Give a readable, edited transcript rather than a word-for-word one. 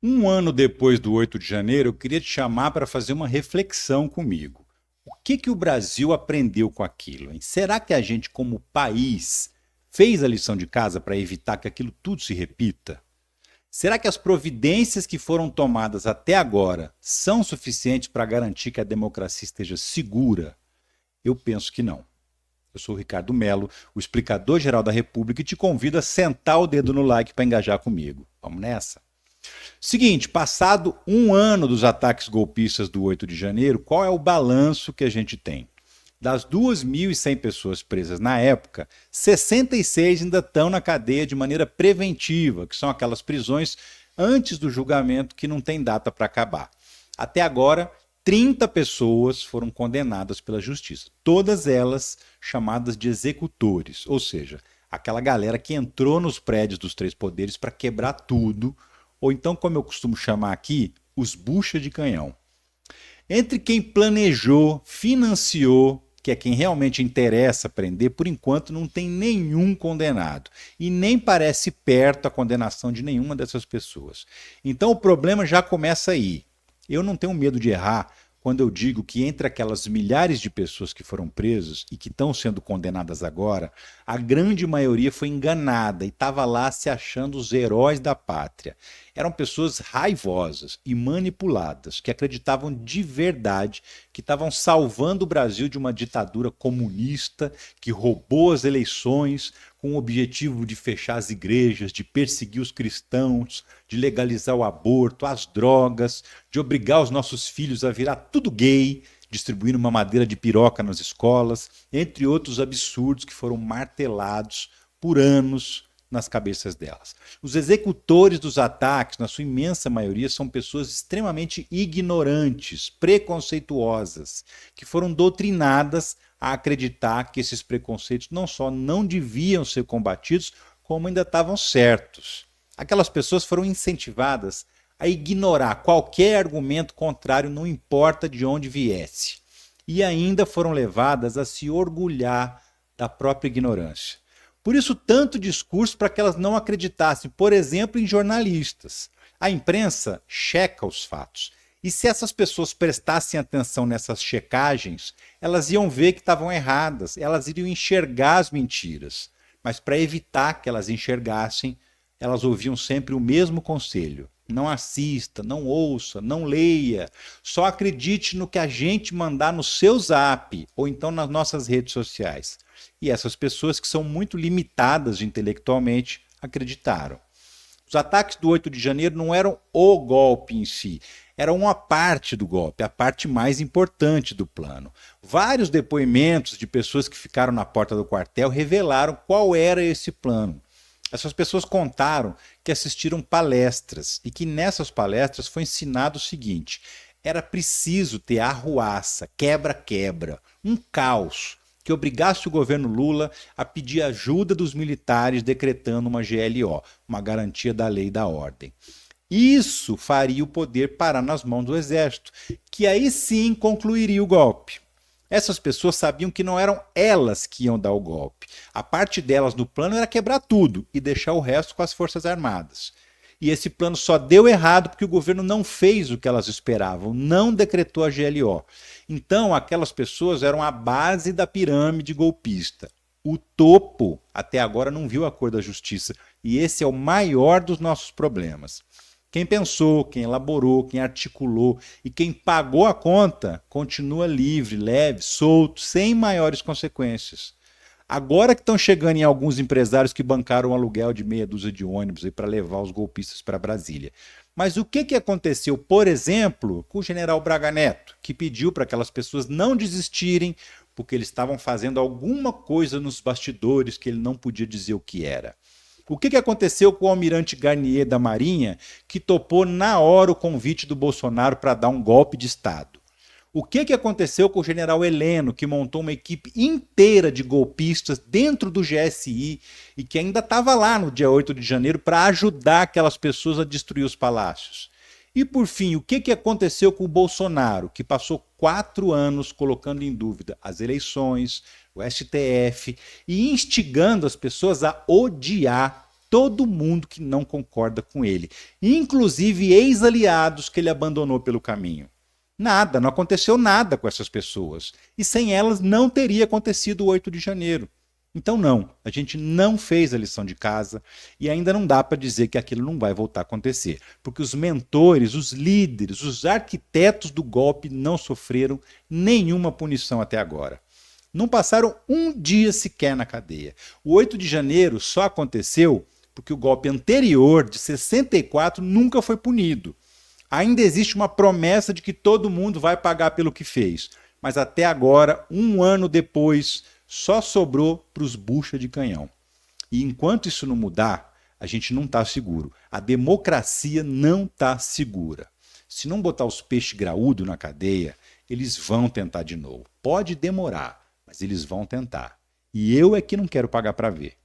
Um ano depois do 8 de janeiro, eu queria te chamar para fazer uma reflexão comigo. O que o Brasil aprendeu com aquilo, hein? Será que a gente, como país, fez a lição de casa para evitar que aquilo tudo se repita? Será que as providências que foram tomadas até agora são suficientes para garantir que a democracia esteja segura? Eu penso que não. Eu sou o Ricardo Melo, o explicador geral da República, e te convido a sentar o dedo no like para engajar comigo. Vamos nessa? Seguinte, passado um ano dos ataques golpistas do 8 de janeiro, qual é o balanço que a gente tem? Das 2.100 pessoas presas na época, 66 ainda estão na cadeia de maneira preventiva, que são aquelas prisões antes do julgamento que não tem data para acabar. Até agora, 30 pessoas foram condenadas pela justiça, todas elas chamadas de executores, ou seja, aquela galera que entrou nos prédios dos três poderes para quebrar tudo, ou então, como eu costumo chamar aqui, os bucha de canhão. Entre quem planejou, financiou, que é quem realmente interessa prender, por enquanto não tem nenhum condenado. E nem parece perto a condenação de nenhuma dessas pessoas. Então o problema já começa aí. Eu não tenho medo de errar quando eu digo que entre aquelas milhares de pessoas que foram presas e que estão sendo condenadas agora, a grande maioria foi enganada e estava lá se achando os heróis da pátria. Eram pessoas raivosas e manipuladas, que acreditavam de verdade que estavam salvando o Brasil de uma ditadura comunista que roubou as eleições com o objetivo de fechar as igrejas, de perseguir os cristãos, de legalizar o aborto, as drogas, de obrigar os nossos filhos a virar tudo gay, distribuindo uma madeira de piroca nas escolas, entre outros absurdos que foram martelados por anos nas cabeças delas. Os executores dos ataques, na sua imensa maioria, são pessoas extremamente ignorantes, preconceituosas, que foram doutrinadas a acreditar que esses preconceitos não só não deviam ser combatidos, como ainda estavam certos. Aquelas pessoas foram incentivadas a ignorar qualquer argumento contrário, não importa de onde viesse. E ainda foram levadas a se orgulhar da própria ignorância. Por isso, tanto discurso para que elas não acreditassem, por exemplo, em jornalistas. A imprensa checa os fatos. E se essas pessoas prestassem atenção nessas checagens, elas iam ver que estavam erradas, elas iriam enxergar as mentiras. Mas para evitar que elas enxergassem, elas ouviam sempre o mesmo conselho: não assista, não ouça, não leia, só acredite no que a gente mandar no seu zap ou então nas nossas redes sociais. E essas pessoas, que são muito limitadas intelectualmente, acreditaram. Os ataques do 8 de janeiro não eram o golpe em si, eram uma parte do golpe, a parte mais importante do plano. Vários depoimentos de pessoas que ficaram na porta do quartel revelaram qual era esse plano. Essas pessoas contaram que assistiram palestras e que nessas palestras foi ensinado o seguinte: era preciso ter arruaça, quebra-quebra, um caos que obrigasse o governo Lula a pedir ajuda dos militares decretando uma GLO, uma garantia da lei e da ordem. Isso faria o poder parar nas mãos do exército, que aí sim concluiria o golpe. Essas pessoas sabiam que não eram elas que iam dar o golpe. A parte delas no plano era quebrar tudo e deixar o resto com as Forças Armadas. E esse plano só deu errado porque o governo não fez o que elas esperavam, não decretou a GLO. Então, aquelas pessoas eram a base da pirâmide golpista. O topo, até agora, não viu a cor da justiça. E esse é o maior dos nossos problemas. Quem pensou, quem elaborou, quem articulou e quem pagou a conta continua livre, leve, solto, sem maiores consequências. Agora que estão chegando em alguns empresários que bancaram um aluguel de meia dúzia de ônibus para levar os golpistas para Brasília. Mas o que aconteceu, por exemplo, com o general Braga Neto, que pediu para aquelas pessoas não desistirem porque eles estavam fazendo alguma coisa nos bastidores que ele não podia dizer o que era? O que aconteceu com o almirante Garnier da Marinha, que topou na hora o convite do Bolsonaro para dar um golpe de Estado? O que aconteceu com o general Heleno, que montou uma equipe inteira de golpistas dentro do GSI e que ainda estava lá no dia 8 de janeiro para ajudar aquelas pessoas a destruir os palácios? E, por fim, o que aconteceu com o Bolsonaro, que passou 4 anos colocando em dúvida as eleições, o STF e instigando as pessoas a odiar todo mundo que não concorda com ele, inclusive ex-aliados que ele abandonou pelo caminho. Nada, não aconteceu nada com essas pessoas. E sem elas não teria acontecido o 8 de janeiro. Então, não, a gente não fez a lição de casa e ainda não dá para dizer que aquilo não vai voltar a acontecer. Porque os mentores, os líderes, os arquitetos do golpe não sofreram nenhuma punição até agora. Não passaram um dia sequer na cadeia. O 8 de janeiro só aconteceu porque o golpe anterior, de 64, nunca foi punido. Ainda existe uma promessa de que todo mundo vai pagar pelo que fez. Mas até agora, um ano depois, só sobrou para os bucha de canhão. E enquanto isso não mudar, a gente não está seguro. A democracia não está segura. Se não botar os peixes graúdos na cadeia, eles vão tentar de novo. Pode demorar, mas eles vão tentar. E eu é que não quero pagar para ver.